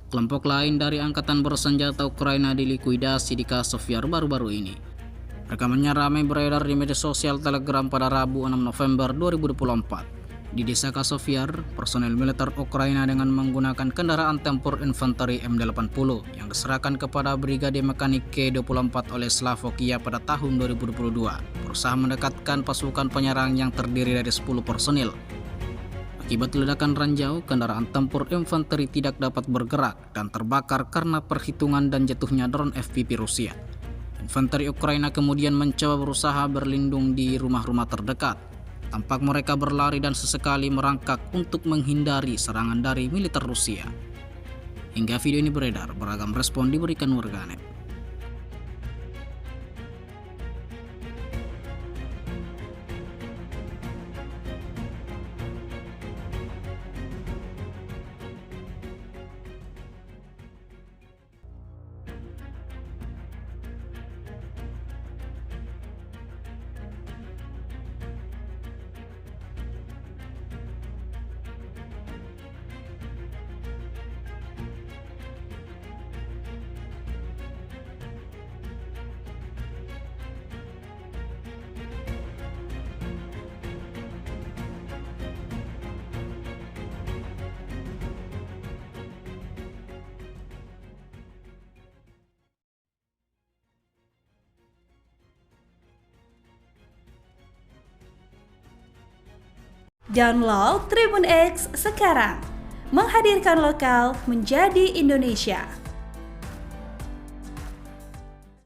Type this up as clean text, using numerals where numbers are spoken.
Kelompok lain dari angkatan bersenjata Ukraina dilikuidasi di Kasovyar baru-baru ini. Rekamannya ramai beredar di media sosial Telegram pada Rabu 6 November 2024. Di desa Kasovyar, personel militer Ukraina dengan menggunakan kendaraan tempur infanteri M80 yang diserahkan kepada Brigade Mekanik K24 oleh Slavokia pada tahun 2022 berusaha mendekatkan pasukan penyerang yang terdiri dari 10 personil. Akibat ledakan ranjau, kendaraan tempur infanteri tidak dapat bergerak dan terbakar karena perhitungan dan jatuhnya drone FPV Rusia. Infanteri Ukraina kemudian mencoba berusaha berlindung di rumah-rumah terdekat. Tampak mereka berlari dan sesekali merangkak untuk menghindari serangan dari militer Rusia. Hingga video ini beredar, beragam respon diberikan warganet. Download Tribun X sekarang, menghadirkan lokal menjadi Indonesia.